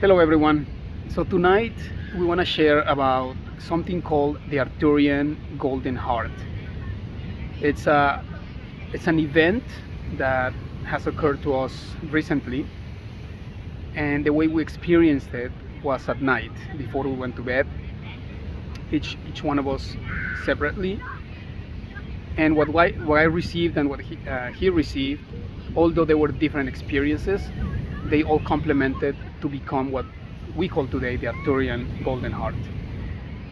Hello everyone. So tonight we want to share about something called the Arcturian Golden Heart. It's a it's an event that has occurred to us recently, and the way we experienced it was at night before we went to bed. Each one of us separately, and what I received and what he received, although they were different experiences, they all complemented to become what we call today the Arcturian Golden Heart.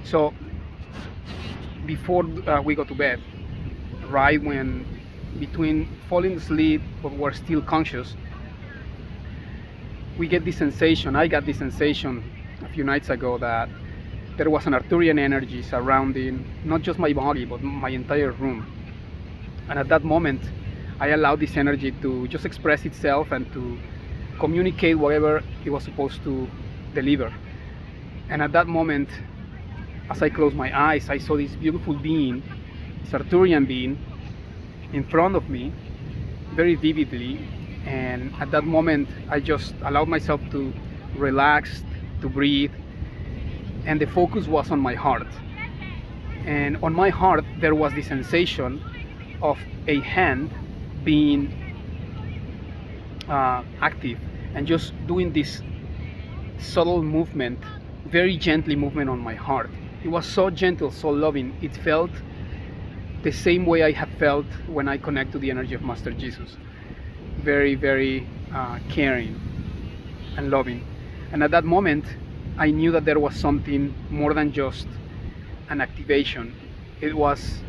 So before we go to bed, right when between falling asleep but we're still conscious, we get this sensation. I got this sensation a few nights ago that there was an Arcturian energy surrounding not just my body but my entire room. And at that moment, I allowed this energy to just express itself and to communicate whatever it was supposed to deliver. And at that moment, as I closed my eyes, I saw this beautiful being, this Arcturian being, in front of me, very vividly. And at that moment, I just allowed myself to relax, to breathe, and the focus was on my heart. And on my heart, there was the sensation of a hand being active and just doing this subtle movement, very gently movement on my heart. It was so gentle, so loving. It felt the same way I have felt when I connect to the energy of Master Jesus. Very, very caring and loving. And at that moment, I knew that there was something more than just an activation. It was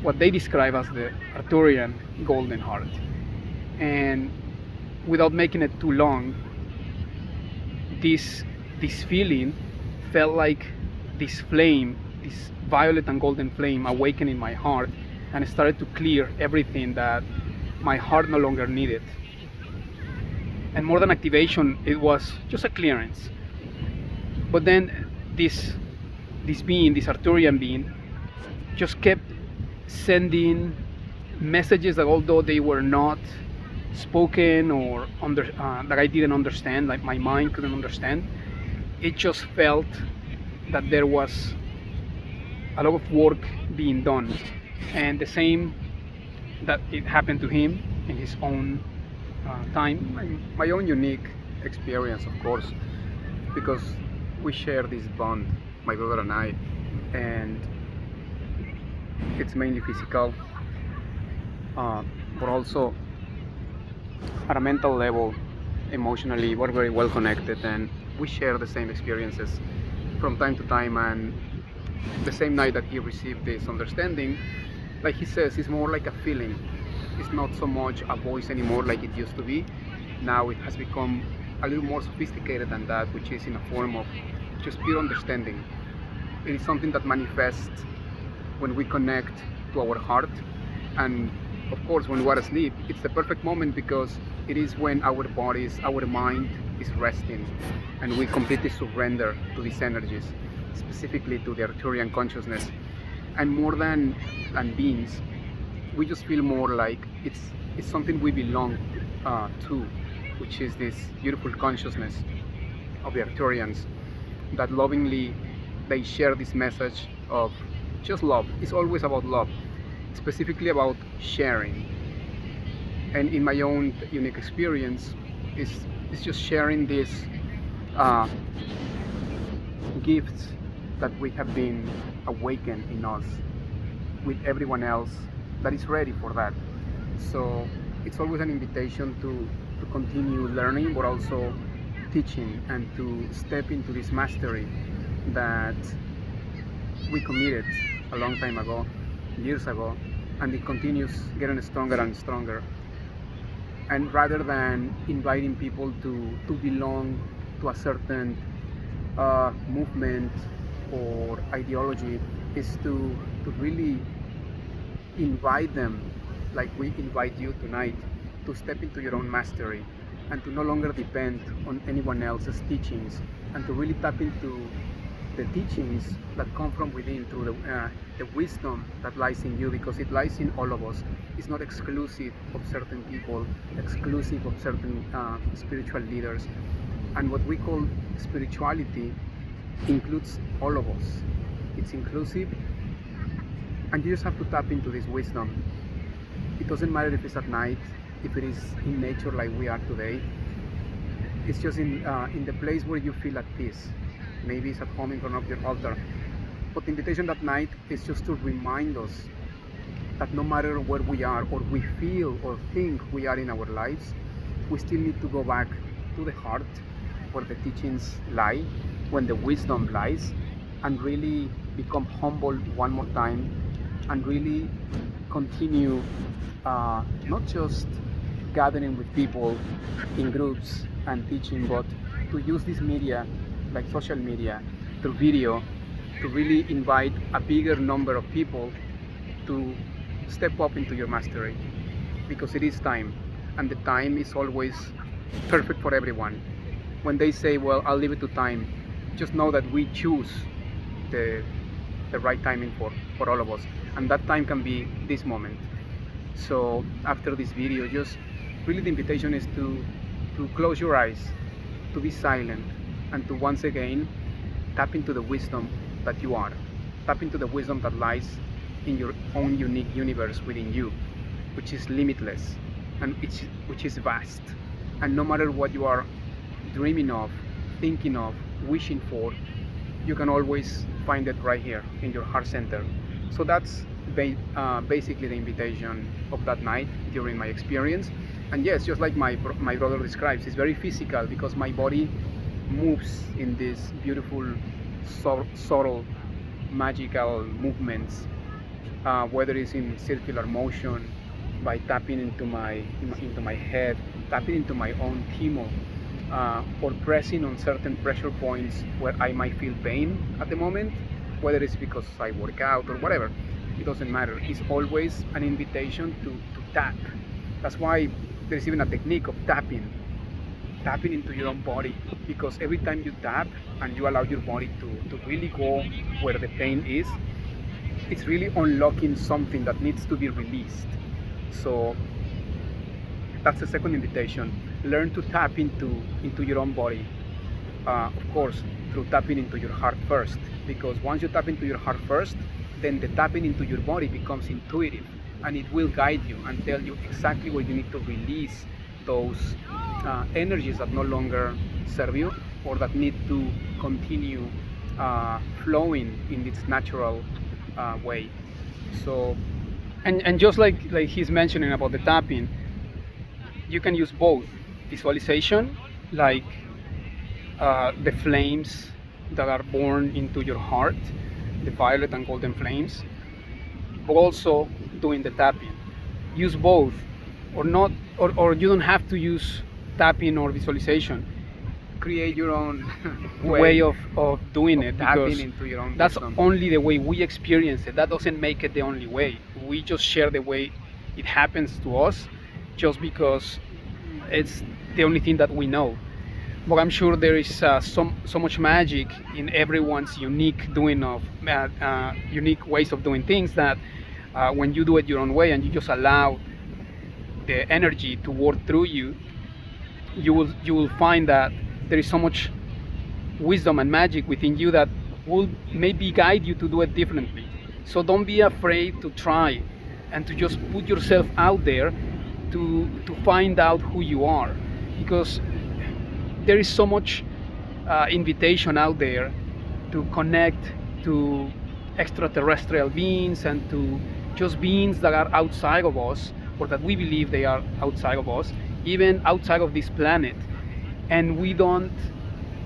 what they describe as the Arcturian Golden Heart. And without making it too long, this feeling felt like this flame, this violet and golden flame awakened in my heart, and it started to clear everything that my heart no longer needed. And more than activation, it was just a clearance. But then this being, this Arcturian being, just kept sending messages that, although they were not spoken or that I didn't understand, like my mind couldn't understand, it just felt that there was a lot of work being done, and the same that it happened to him in his own time. My own unique experience, of course, because we share this bond, my brother and I, and it's mainly physical, but also at a mental level, emotionally, we're very well connected, and we share the same experiences from time to time. And the same night that he received this understanding, like he says, it's more like a feeling. It's not so much a voice anymore like it used to be. Now it has become a little more sophisticated than that, which is in a form of just pure understanding. It is something that manifests when we connect to our heart. And of course, when we're asleep, it's the perfect moment, because it is when our bodies, our mind is resting, and we completely surrender to these energies, specifically to the Arcturian consciousness. And more than beings, we just feel more like it's something we belong to, which is this beautiful consciousness of the Arcturians, that lovingly they share this message of just love. It's always about love, specifically about sharing. And in my own unique experience, it's just sharing these gifts that we have been awakened in us with everyone else that is ready for that. So it's always an invitation to continue learning, but also teaching, and to step into this mastery that we committed a long time ago, years ago, and it continues getting stronger and stronger. And rather than inviting people to belong to a certain movement or ideology, is to really invite them, like we invite you tonight, to step into your own mastery and to no longer depend on anyone else's teachings, and to really tap into the teachings that come from within, through the wisdom that lies in you, because it lies in all of us. It's not exclusive of certain people, exclusive of certain spiritual leaders. And what we call spirituality includes all of us. It's inclusive, and you just have to tap into this wisdom. It doesn't matter if it's at night, if it is in nature like we are today. It's just in the place where you feel at peace. Maybe it's at home in front of your altar. But the invitation that night is just to remind us that no matter where we are or we feel or think we are in our lives, we still need to go back to the heart where the teachings lie, when the wisdom lies, and really become humble one more time and really continue not just gathering with people in groups and teaching, but to use this media like social media through video to really invite a bigger number of people to step up into your mastery, because it is time, and the time is always perfect for everyone. When they say, well, I'll leave it to time, just know that we choose the, the right timing for all of us, and that time can be this moment. So after this video, just really the invitation is to close your eyes, to be silent, and to once again tap into the wisdom that you are. Tap into the wisdom that lies in your own unique universe within you, which is limitless and which is vast. And no matter what you are dreaming of, thinking of, wishing for, you can always find it right here in your heart center. So that's basically the invitation of that night during my experience. And yes, just like my brother describes, it's very physical because my body moves in these beautiful, subtle, magical movements, whether it's in circular motion, by tapping into my head, tapping into my own timo, or pressing on certain pressure points where I might feel pain at the moment, whether it's because I work out or whatever. It doesn't matter. It's always an invitation to tap. That's why there's even a technique of tapping into your own body, because every time you tap and you allow your body to really go where the pain is, it's really unlocking something that needs to be released. So that's the second invitation. Learn to tap into your own body, of course through tapping into your heart first, because once you tap into your heart first, then the tapping into your body becomes intuitive, and it will guide you and tell you exactly where you need to release those energies that no longer serve you, or that need to continue flowing in its natural way. So, and just like he's mentioning about the tapping, you can use both visualization, like the flames that are born into your heart, the violet and golden flames, but also doing the tapping. Use both, or not, or you don't have to use tapping or visualization. Create your own way of doing it, because into your own that's wisdom. only the way we experience it. That doesn't make it the only way. We just share the way it happens to us, just because it's the only thing that we know. But I'm sure there is so much magic in everyone's unique doing of unique ways of doing things, that when you do it your own way and you just allow the energy to work through you, you will find that there is so much wisdom and magic within you that will maybe guide you to do it differently. So don't be afraid to try and to just put yourself out there to find out who you are, because there is so much invitation out there to connect to extraterrestrial beings and to just beings that are outside of us, or that we believe they are outside of us, even outside of this planet. And we don't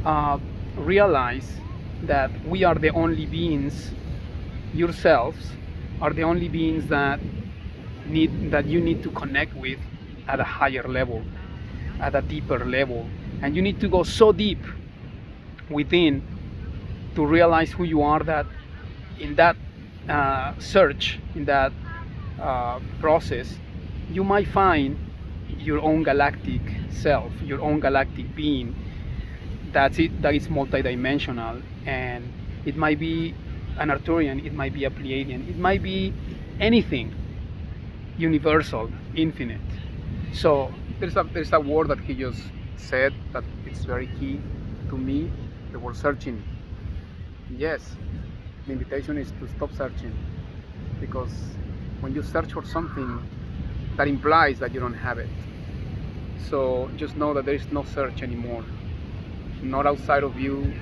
uh, realize that we are the only beings, yourselves are the only beings that you need to connect with at a higher level, at a deeper level. And you need to go so deep within to realize who you are, that in that search, in that process, you might find your own galactic self, your own galactic being. That is multidimensional, and it might be an Arcturian, it might be a Pleiadian, it might be anything universal, infinite. So There's a word that he just said that it's very key to me, the word searching. Yes, the invitation is to stop searching, because when you search for something, that implies that you don't have it. So just know that there is no search anymore, not outside of you,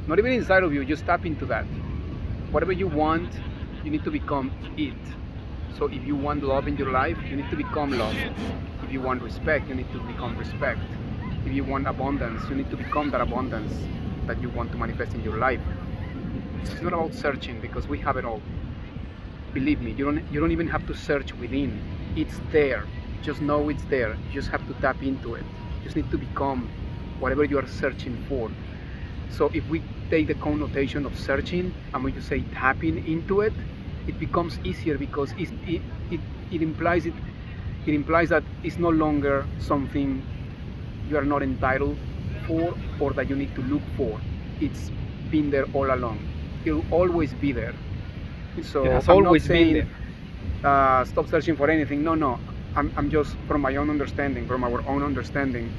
not even inside of you. Just tap into that. Whatever you want, you need to become it. So if you want love in your life, you need to become love. If you want respect, you need to become respect. If you want abundance, you need to become that abundance that you want to manifest in your life. It's not about searching, because we have it all. Believe me, you don't even have to search within. It's there. Just know it's there. You just have to tap into it. You just need to become whatever you are searching for. So if we take the connotation of searching and when you say tapping into it, it becomes easier, because it implies that it's no longer something you are not entitled for or that you need to look for. It's been there all along. It'll always be there. So It has I'm not always been saying stop searching for anything. No. I'm just, from my own understanding, from our own understanding,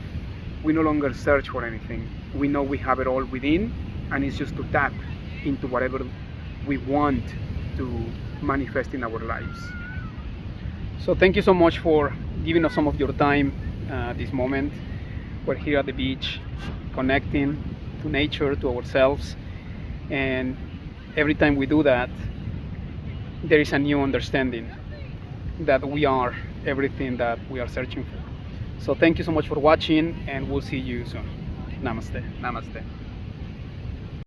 we no longer search for anything. We know we have it all within, and it's just to tap into whatever we want to manifest in our lives. So thank you so much for giving us some of your time this moment. We're here at the beach, connecting to nature, to ourselves, and every time we do that, there is a new understanding that we are everything that we are searching for. So thank you so much for watching, and we'll see you soon. Namaste. Namaste.